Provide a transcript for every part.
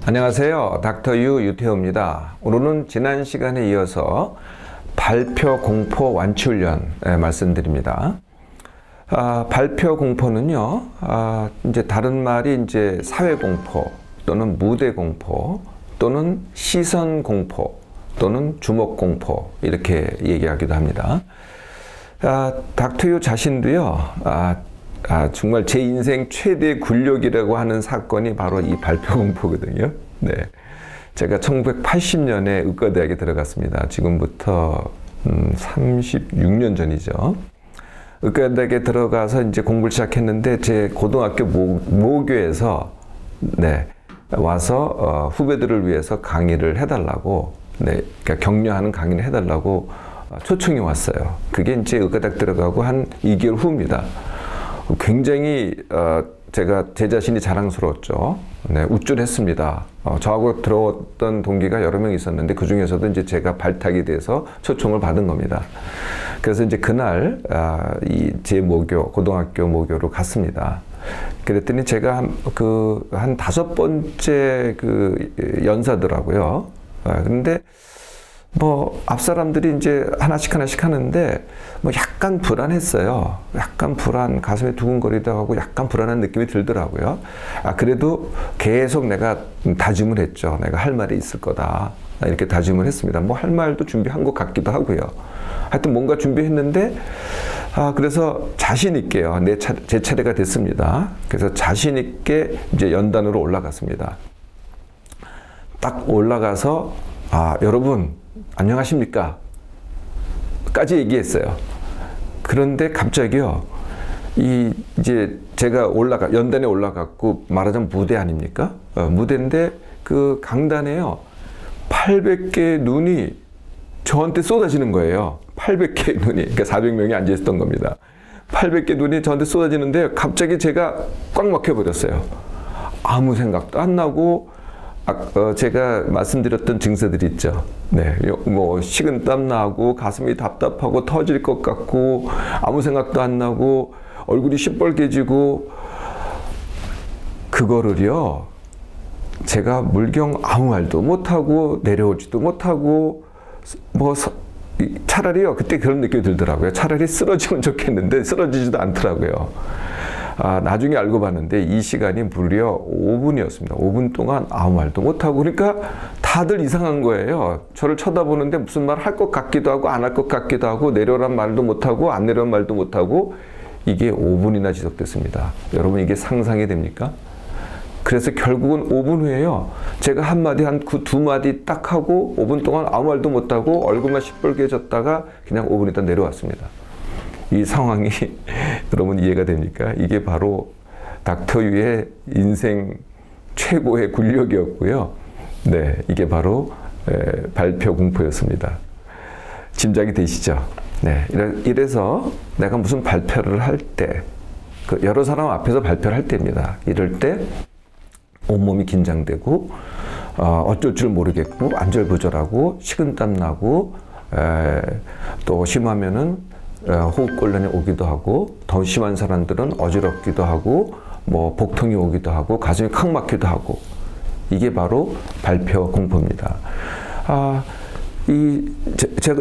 안녕하세요. 닥터 유 유태호입니다. 오늘은 지난 시간에 이어서 발표 공포 완치 훈련 말씀드립니다. 발표 공포는요, 이제 다른 말이 이제 사회 공포 또는 무대 공포 또는 시선 공포 또는 주목 공포 이렇게 얘기하기도 합니다. 닥터 유 자신도요, 정말 제 인생 최대 굴욕이라고 하는 사건이 바로 이 발표 공포거든요. 네. 제가 1980년에 의과대학에 들어갔습니다. 지금부터 36년 전이죠. 의과대학에 들어가서 이제 공부를 시작했는데 제 고등학교 모교에서 와서 후배들을 위해서 강의를 해달라고, 그러니까 격려하는 강의를 해달라고 초청이 왔어요. 그게 이제 의과대학 들어가고 한 2개월 후입니다. 굉장히 제가 제 자신이 자랑스러웠죠. 우쭐했습니다. 저하고 들어왔던 동기가 여러 명 있었는데 그 중에서도 이제 제가 발탁이 돼서 초청을 받은 겁니다. 그래서 이제 그날 제 모교, 고등학교 모교로 갔습니다. 그랬더니 제가 한 5번째 연사더라고요. 그런데 뭐 앞 사람들이 이제 하나씩 하는데 뭐 약간 불안했어요. 약간 가슴에 두근거리기도 하고 약간 불안한 느낌이 들더라고요. 그래도 계속 내가 다짐을 했죠. 내가 할 말이 있을 거다. 이렇게 다짐을 했습니다. 뭐 할 말도 준비한 것 같기도 하고요. 하여튼 뭔가 준비했는데 그래서 자신 있게요. 제 차례가 됐습니다. 그래서 자신 있게 이제 연단으로 올라갔습니다. 딱 올라가서 여러분 안녕하십니까? 까지 얘기했어요. 그런데 갑자기요, 이제 제가 연단에 올라갔고, 말하자면 무대 아닙니까? 무대인데, 그 강단에요, 800개의 눈이 저한테 쏟아지는 거예요. 800개의 눈이, 그러니까 400명이 앉아있었던 겁니다. 800개 눈이 저한테 쏟아지는데, 갑자기 제가 꽉 막혀버렸어요. 아무 생각도 안 나고, 제가 말씀드렸던 증세들이 있죠. 뭐 식은땀 나고 가슴이 답답하고 터질 것 같고 아무 생각도 안 나고 얼굴이 시뻘개지고, 그거를요 제가 물경 아무 말도 못하고 내려오지도 못하고 차라리요 그때 그런 느낌이 들더라고요. 차라리 쓰러지면 좋겠는데 쓰러지지도 않더라고요. 나중에 알고 봤는데 이 시간이 무려 5분이었습니다. 5분 동안 아무 말도 못하고, 그러니까 다들 이상한 거예요. 저를 쳐다보는데 무슨 말 할 것 같기도 하고 안 할 것 같기도 하고 내려오란 말도 못하고 안 내려오란 말도 못하고, 이게 5분이나 지속됐습니다. 여러분 이게 상상이 됩니까? 그래서 결국은 5분 후에요, 제가 한마디 두 마디 딱 하고 5분 동안 아무 말도 못하고 얼굴만 시뻘개졌다가 그냥 5분 있다 내려왔습니다. 이 상황이 여러분 이해가 됩니까? 이게 바로 닥터 유의 인생 최고의 굴욕이었고요. 이게 바로 발표 공포였습니다. 짐작이 되시죠? 이래서 내가 무슨 발표를 할 때, 여러 사람 앞에서 발표를 할 때입니다. 이럴 때 온몸이 긴장되고 어쩔 줄 모르겠고 안절부절하고 식은땀 나고 또 심하면은 호흡곤란이 오기도 하고, 더 심한 사람들은 어지럽기도 하고 뭐 복통이 오기도 하고 가슴이 칵 막히기도 하고, 이게 바로 발표 공포입니다.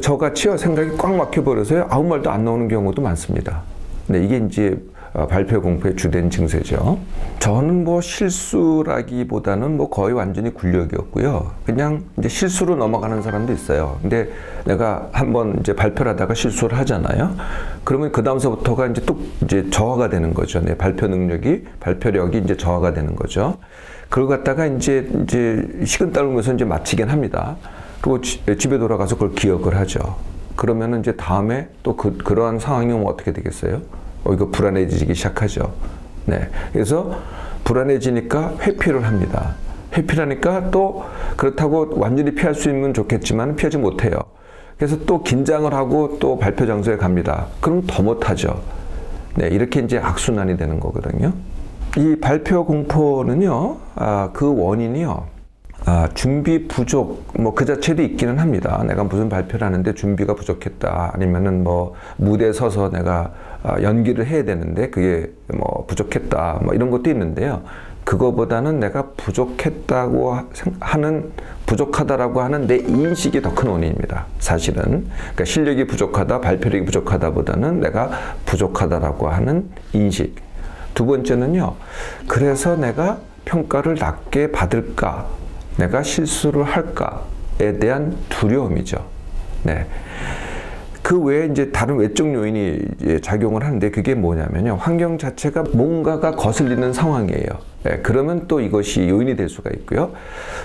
저같이요 생각이 꽉 막혀버려서요 아무 말도 안 나오는 경우도 많습니다. 이게 이제 발표 공포의 주된 증세죠. 저는 뭐 실수라기보다는 뭐 거의 완전히 굴욕이었고요. 그냥 이제 실수로 넘어가는 사람도 있어요. 근데 내가 한번 이제 발표를 하다가 실수를 하잖아요. 그러면 그 다음서부터가 이제 저하가 되는 거죠. 내 발표력이 이제 저하가 되는 거죠. 그걸 갖다가 이제 식은땀을 흘리면서 이제 마치긴 합니다. 그리고 집에 돌아가서 그걸 기억을 하죠. 그러면은 이제 다음에 또 그러한 상황이 오면 어떻게 되겠어요? 이거 불안해지기 시작하죠. 그래서 불안해지니까 회피를 합니다. 회피하니까 또 그렇다고 완전히 피할 수 있으면 좋겠지만 피하지 못해요. 그래서 또 긴장을 하고 또 발표 장소에 갑니다. 그럼 더 못하죠. 이렇게 이제 악순환이 되는 거거든요. 이 발표 공포는요, 그 원인이요, 준비 부족, 뭐 그 자체도 있기는 합니다. 내가 무슨 발표를 하는데 준비가 부족했다. 아니면은 뭐 무대에 서서 내가 연기를 해야 되는데 그게 뭐 부족했다. 뭐 이런 것도 있는데요. 그거보다는 내가 부족하다라고 하는 내 인식이 더 큰 원인입니다. 사실은. 그러니까 실력이 부족하다, 발표력이 부족하다보다는 내가 부족하다라고 하는 인식. 두 번째는요, 그래서 내가 평가를 낮게 받을까, 내가 실수를 할까에 대한 두려움이죠. 네. 그 외에 이제 다른 외적 요인이 이제 작용을 하는데, 그게 뭐냐면요, 환경 자체가 뭔가가 거슬리는 상황이에요. 예, 그러면 또 이것이 요인이 될 수가 있고요.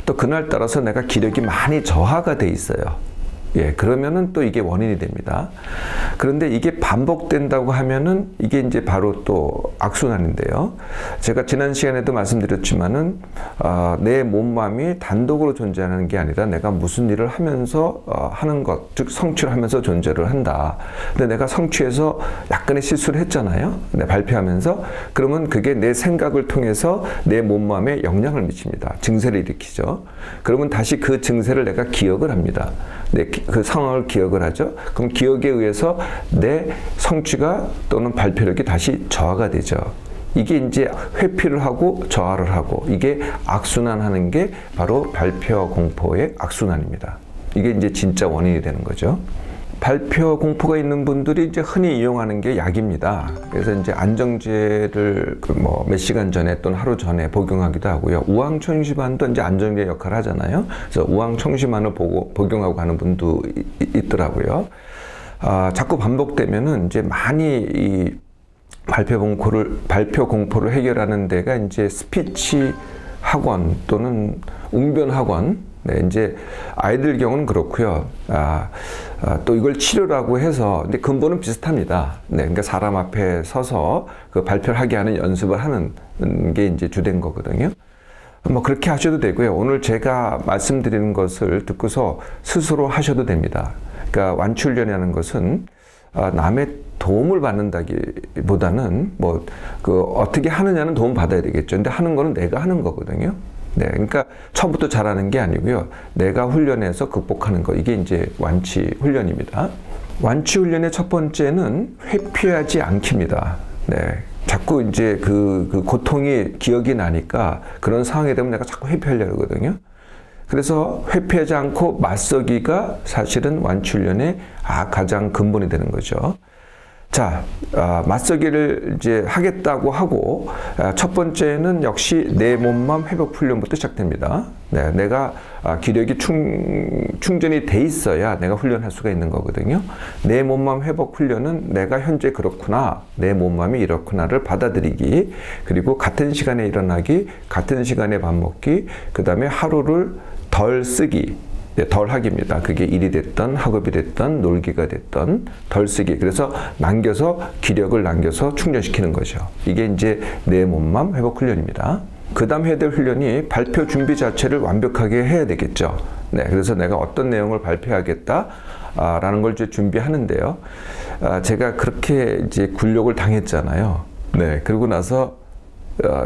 또 그날 따라서 내가 기력이 많이 저하가 돼 있어요. 예, 그러면은 또 이게 원인이 됩니다. 그런데 이게 반복된다고 하면은 이게 이제 바로 또 악순환인데요. 제가 지난 시간에도 말씀드렸지만은 내 몸맘이 단독으로 존재하는 게 아니라 내가 무슨 일을 하면서 하는 것, 즉 성취를 하면서 존재를 한다. 근데 내가 성취해서 약간의 실수를 했잖아요. 네, 발표하면서. 그러면 그게 내 생각을 통해서 내 몸맘에 영향을 미칩니다. 증세를 일으키죠. 그러면 다시 그 증세를 내가 기억을 합니다. 그 상황을 기억을 하죠. 그럼 기억에 의해서 내 성취가 또는 발표력이 다시 저하가 되죠. 이게 이제 회피를 하고 저하를 하고, 이게 악순환하는 게 바로 발표 공포의 악순환입니다. 이게 이제 진짜 원인이 되는 거죠. 발표 공포가 있는 분들이 이제 흔히 이용하는 게 약입니다. 그래서 이제 안정제를 몇 시간 전에 또는 하루 전에 복용하기도 하고요. 우황청심환도 이제 안정제 역할을 하잖아요. 그래서 우황청심환을 복용하고 하는 분도 있더라고요. 자꾸 반복되면은 이제 많이 이 발표 공포를 해결하는 데가 이제 스피치 학원 또는 웅변 학원. 네, 이제 아이들 경우는 그렇고요. 또 이걸 치료라고 해서, 근데 근본은 비슷합니다. 네, 그러니까 사람 앞에 서서 그 발표를 하게 하는 연습을 하는 게 이제 주된 거거든요. 뭐 그렇게 하셔도 되고요. 오늘 제가 말씀드리는 것을 듣고서 스스로 하셔도 됩니다. 그러니까 완치훈련이라는 것은 남의 도움을 받는다기보다는 어떻게 하느냐는 도움 받아야 되겠죠. 근데 하는 거는 내가 하는 거거든요. 네, 그러니까 처음부터 잘하는 게 아니고요. 내가 훈련해서 극복하는 거. 이게 이제 완치 훈련입니다. 완치 훈련의 첫 번째는 회피하지 않기입니다. 네. 자꾸 이제 그 고통이 기억이 나니까 그런 상황이 되면 내가 자꾸 회피하려고 하거든요. 그래서 회피하지 않고 맞서기가 사실은 완치 훈련의 가장 근본이 되는 거죠. 자, 맞서기를 이제 하겠다고 하고, 첫 번째는 역시 내 몸맘 회복 훈련부터 시작됩니다. 네, 내가 기력이 충전이 돼 있어야 내가 훈련할 수가 있는 거거든요. 내 몸맘 회복 훈련은 내가 현재 그렇구나, 내 몸맘이 이렇구나를 받아들이기, 그리고 같은 시간에 일어나기, 같은 시간에 밥 먹기, 그 다음에 하루를 덜 쓰기, 덜 하기입니다. 그게 일이 됐던 학업이 됐던 놀기가 됐던 덜 쓰기. 그래서 기력을 남겨서 충전시키는 거죠. 이게 이제 내 몸맘 회복 훈련입니다. 그 다음 해야 될 훈련이 발표 준비 자체를 완벽하게 해야 되겠죠. 네, 그래서 내가 어떤 내용을 발표하겠다 라는 걸 이제 준비하는데요. 제가 그렇게 이제 굴욕을 당했잖아요. 네, 그러고 나서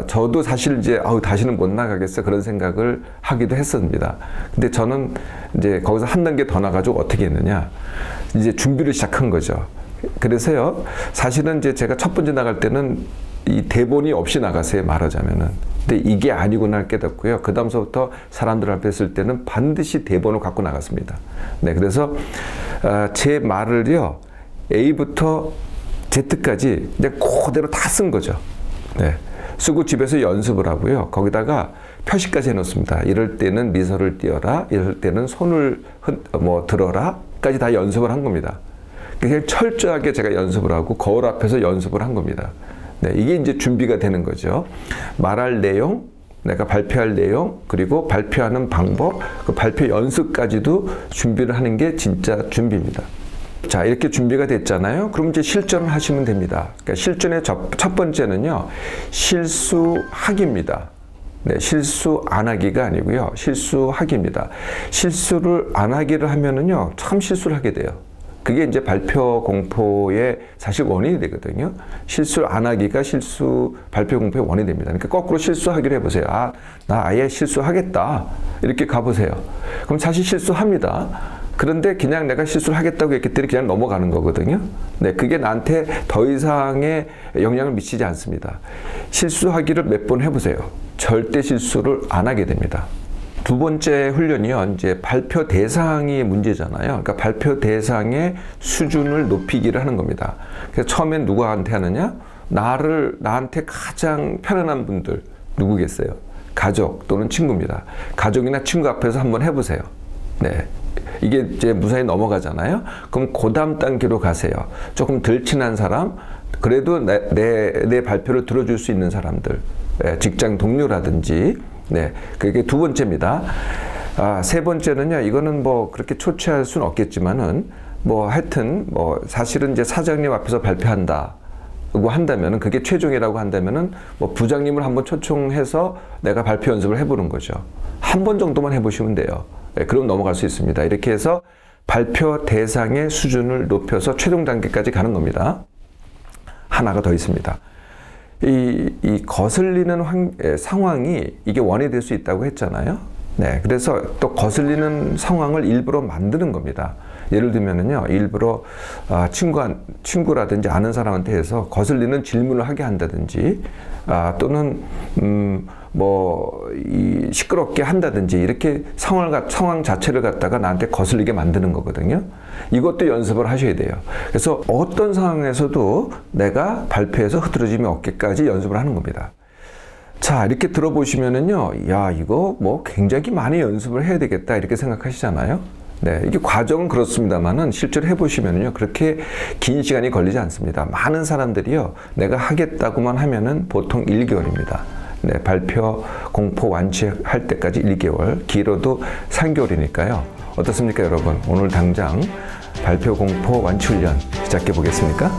저도 사실 이제 다시는 못 나가겠어 그런 생각을 하기도 했습니다. 근데 저는 이제 거기서 한 단계 더 나가지고 어떻게 했느냐, 이제 준비를 시작한 거죠. 그래서요, 사실은 이제 제가 첫 번째 나갈 때는 이 대본이 없이 나갔어요, 말하자면은. 근데 이게 아니구나 깨닫고요. 그 다음서부터 사람들 앞에 있을 때는 반드시 대본을 갖고 나갔습니다. 네, 그래서 제 말을요, A부터 Z까지 그냥 그대로 다 쓴 거죠. 네. 쓰고 집에서 연습을 하고요. 거기다가 표시까지 해놓습니다. 이럴 때는 미소를 띄어라, 이럴 때는 손을 들어라 까지 다 연습을 한 겁니다. 그냥 철저하게 제가 연습을 하고 거울 앞에서 연습을 한 겁니다. 네, 이게 이제 준비가 되는 거죠. 말할 내용, 내가 발표할 내용, 그리고 발표하는 방법, 그 발표 연습까지도 준비를 하는 게 진짜 준비입니다. 자, 이렇게 준비가 됐잖아요. 그럼 이제 실전을 하시면 됩니다. 그러니까 실전의 첫 번째는요, 실수하기입니다. 네, 실수 안 하기가 아니고요, 실수하기입니다. 실수를 안 하기를 하면은요, 참 실수를 하게 돼요. 그게 이제 발표 공포의 사실 원인이 되거든요. 실수를 안 하기가 발표 공포의 원인이 됩니다. 그러니까 거꾸로 실수하기를 해보세요. 나 아예 실수하겠다. 이렇게 가보세요. 그럼 사실 실수합니다. 그런데 그냥 내가 실수를 하겠다고 했기 때문에 그냥 넘어가는 거거든요. 네, 그게 나한테 더 이상의 영향을 미치지 않습니다. 실수하기를 몇 번 해보세요. 절대 실수를 안 하게 됩니다. 두 번째 훈련이요. 이제 발표 대상이 문제잖아요. 그러니까 발표 대상의 수준을 높이기를 하는 겁니다. 그래서 처음엔 누구한테 하느냐? 나한테 가장 편안한 분들 누구겠어요? 가족 또는 친구입니다. 가족이나 친구 앞에서 한번 해보세요. 네. 이게 이제 무사히 넘어가잖아요. 그럼 그 다음 단계로 가세요. 조금 덜 친한 사람, 그래도 내 발표를 들어줄 수 있는 사람들, 직장 동료라든지, 네, 그게 두 번째입니다. 세 번째는요, 이거는 뭐 그렇게 초췌할 수는 없겠지만은, 뭐 하여튼, 뭐 사실은 이제 사장님 앞에서 발표한다. 한다면은, 그게 최종이라고 한다면은, 뭐 부장님을 한번 초청해서 내가 발표 연습을 해보는 거죠. 한 번 정도만 해보시면 돼요. 네, 그럼 넘어갈 수 있습니다. 이렇게 해서 발표 대상의 수준을 높여서 최종 단계까지 가는 겁니다. 하나가 더 있습니다. 이 거슬리는 상황이 이게 원인이 될 수 있다고 했잖아요. 네, 그래서 또 거슬리는 상황을 일부러 만드는 겁니다. 예를 들면은요, 일부러 친구라든지 아는 사람한테 해서 거슬리는 질문을 하게 한다든지, 또는 시끄럽게 한다든지, 이렇게 상황 자체를 갖다가 나한테 거슬리게 만드는 거거든요. 이것도 연습을 하셔야 돼요. 그래서 어떤 상황에서도 내가 발표에서 흐트러짐이 없게까지 연습을 하는 겁니다. 자, 이렇게 들어보시면은요, 야, 이거 뭐 굉장히 많이 연습을 해야 되겠다, 이렇게 생각하시잖아요. 네, 이게 과정은 그렇습니다만은 실제로 해보시면요, 그렇게 긴 시간이 걸리지 않습니다. 많은 사람들이요, 내가 하겠다고만 하면은 보통 1개월입니다. 네, 발표 공포 완치할 때까지 1개월, 길어도 3개월이니까요. 어떻습니까, 여러분? 오늘 당장 발표 공포 완치 훈련 시작해 보겠습니까?